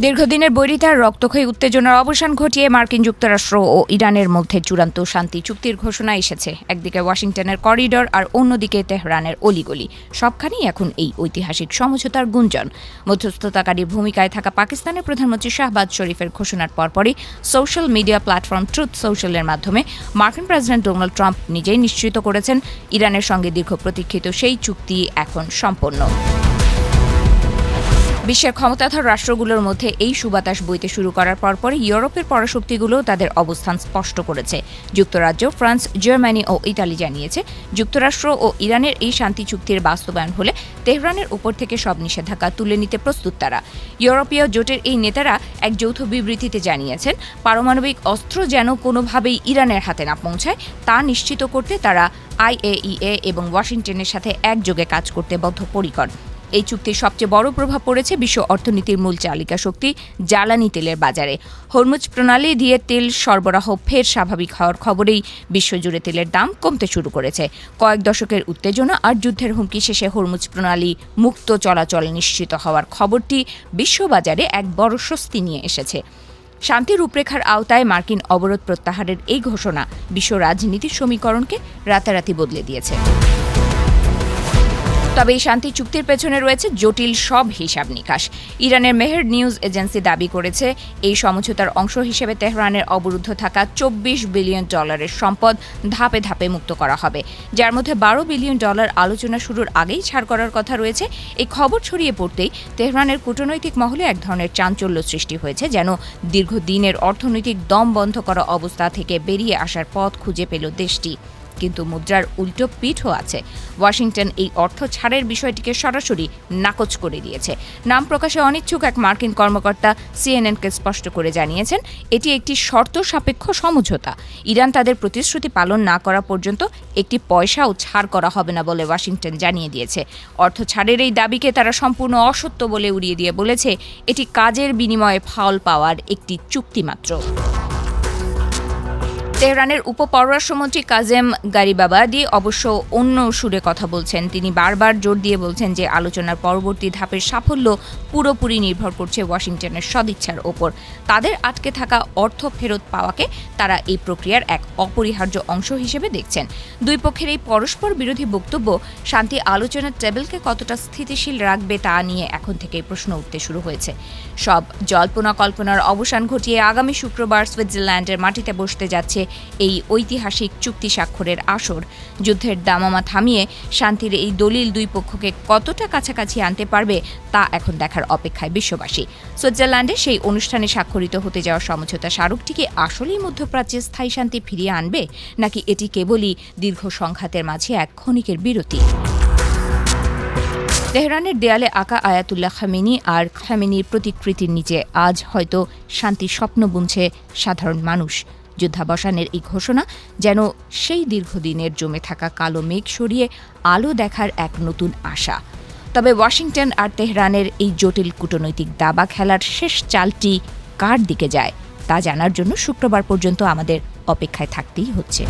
দীর্ঘদিনের বৈরিতার রক্তক্ষয়ী উত্তেজনার অবসান ঘটিয়ে মার্কিন যুক্তরাষ্ট্র ও ইরানের মধ্যে চূড়ান্ত শান্তি চুক্তির ঘোষণা এসেছে। একদিকে ওয়াশিংটনের করিডর আর অন্যদিকে তেহরানের অলিগলি, সবখানেই এখন এই ঐতিহাসিক সমঝোতার গুঞ্জন। মধ্যস্থতাকারীর ভূমিকায় থাকা পাকিস্তানের প্রধানমন্ত্রী শাহবাজ শরীফের ঘোষণার পরপরই সোশ্যাল মিডিয়া প্ল্যাটফর্ম ট্রুথ সোশ্যালের মাধ্যমে মার্কিন প্রেসিডেন্ট ডোনাল্ড ট্রাম্প নিজেই নিশ্চিত করেছেন ইরানের সঙ্গে দীর্ঘ প্রতীক্ষিত সেই চুক্তি এখন সম্পন্ন। বিশ্বের ক্ষমতাধর রাষ্ট্রগুলোর মধ্যে এই সুবাতাস বইতে শুরু করার পরপরই ইউরোপের পরাশক্তিগুলো তাদের অবস্থান স্পষ্ট করেছে। যুক্তরাজ্য, ফ্রান্স, জার্মানি ও ইতালি জানিয়েছে, যুক্তরাষ্ট্র ও ইরানের এই শান্তি চুক্তির বাস্তবায়ন হলে তেহরানের উপর থেকে সব নিষেধাজ্ঞা তুলে নিতে প্রস্তুত তারা। ইউরোপীয় জোটের এই নেতারা এক যৌথ বিবৃতিতে জানিয়েছেন, পারমাণবিক অস্ত্র যেন কোনোভাবেই ইরানের হাতে না পৌঁছায় তা নিশ্চিত করতে তারা IAEA এবং ওয়াশিংটনের সাথে একযোগে কাজ করতে বদ্ধপরিকর। এই চুক্তির সবচেয়ে বড় প্রভাব পড়েছে বিশ্ব অর্থনীতির মূল চালিকা শক্তি জ্বালানি তেলের বাজারে। হরমুজ প্রণালী দিয়ে তেল সরবরাহ ফের স্বাভাবিক হওয়ার খবরেই বিশ্বজুড়ে তেলের দাম কমতে শুরু করেছে। কয়েক দশকের উত্তেজনা আর যুদ্ধের হুমকি শেষে হরমুজ প্রণালী মুক্ত চলাচল নিশ্চিত হওয়ার খবরটি বিশ্ববাজারে এক বড় স্বস্তি নিয়ে এসেছে। শান্তি রূপরেখার আওতায় মার্কিন অবরোধ প্রত্যাহারের এই ঘোষণা বিশ্ব রাজনীতির সমীকরণকে রাতারাতি বদলে দিয়েছে। তবে এই শান্তি চুক্তির পেছনে রয়েছে জটিল সব হিসাব নিকাশ। ইরানের মেহের নিউজ এজেন্সি দাবি করেছে, এই সমঝোতার অংশ হিসেবে তেহরানের অবরুদ্ধ থাকা $24 বিলিয়ন সম্পদ ধাপে ধাপে মুক্ত করা হবে, যার মধ্যে $12 বিলিয়ন আলোচনা শুরুর আগেই ছাড় করার কথা রয়েছে। এই খবর ছড়িয়ে পড়তেই তেহরানের কূটনৈতিক মহলে এক ধরনের চাঞ্চল্য সৃষ্টি হয়েছে, যেন দীর্ঘদিনের অর্থনৈতিক দম বন্ধ করা অবস্থা থেকে বেরিয়ে আসার পথ খুঁজে পেল দেশটি। কিন্তু মুদ্রার উল্টো পিঠও আছে। ওয়াশিংটন এই অর্থ ছাড়ের বিষয়টিকে সরাসরি নাকচ করে দিয়েছে। নাম প্রকাশে অনিচ্ছুক এক মার্কিন কর্মকর্তা CNN-কে স্পষ্ট করে জানিয়েছেন, এটি একটি শর্ত সাপেক্ষ সমঝোতা। ইরান তাদের প্রতিশ্রুতি পালন না করা পর্যন্ত একটি পয়সাও ছাড় করা হবে না বলে ওয়াশিংটন জানিয়ে দিয়েছে। অর্থ ছাড়ের এই দাবিকে তারা সম্পূর্ণ অসত্য বলে উড়িয়ে দিয়ে বলেছে, এটি কাজের বিনিময়ে ফল পাওয়ার একটি চুক্তি মাত্র। তেহরানের উপপররাষ্ট্রমন্ত্রী কাজেম গারিবাবাদি অবশ্য অন্য সুরে কথা বলছেন। তিনি বারবার জোর দিয়ে বলছেন যে আলোচনার পরবর্তী ধাপের সাফল্য পুরোপুরি নির্ভর করছে ওয়াশিংটনের সদিচ্ছার ওপর। তাদের আটকে থাকা অর্থ ফেরত পাওয়াকে তারা এই প্রক্রিয়ার এক অপরিহার্য অংশ হিসেবে দেখছেন। দুই পক্ষের এই পরস্পর বিরোধী বক্তব্য শান্তি আলোচনার টেবিলকে কতটা স্থিতিশীল রাখবে তা নিয়ে এখন থেকেই প্রশ্ন উঠতে শুরু হয়েছে। সব জল্পনা কল্পনার অবসান ঘটিয়ে আগামী শুক্রবার সুইজারল্যান্ডের মাটিতে বসতে যাচ্ছে এই ঐতিহাসিক চুক্তি স্বাক্ষরের আসর। যুদ্ধের দামামা থামিয়ে শান্তির এই দলিল দুই পক্ষকে কতটা কাছাকাছি আনতে পারবে তা এখন দেখার অপেক্ষায় বিশ্ববাসী। সুইজারল্যান্ডে সেই অনুষ্ঠানে স্বাক্ষরিত হতে যাওয়া সমঝোতা স্মারকটি কি আসলেই মধ্যপ্রাচ্যে স্থায়ী শান্তি ফিরিয়ে আনবে, নাকি এটি কেবলই দীর্ঘ সংঘাতের মাঝে এক ক্ষণিকের বিরতি? তেহরানের দেয়ালে আঁকা আয়াতুল্লাহ খামেনি আর খামেনির প্রতিকৃতির নিচে আজ হয়তো শান্তির স্বপ্ন বুনছে সাধারণ মানুষ। যুদ্ধাবসানের এই ঘোষণা যেন সেই দীর্ঘদিনের জমে থাকা কালো মেঘ সরিয়ে আলো দেখার এক নতুন আশা। তবে ওয়াশিংটন আর তেহরানের এই জটিল কূটনৈতিক দাবা খেলার শেষ চালটি কার দিকে যায় তা জানার জন্য শুক্রবার পর্যন্ত আমাদের অপেক্ষায় থাকতেই হচ্ছে।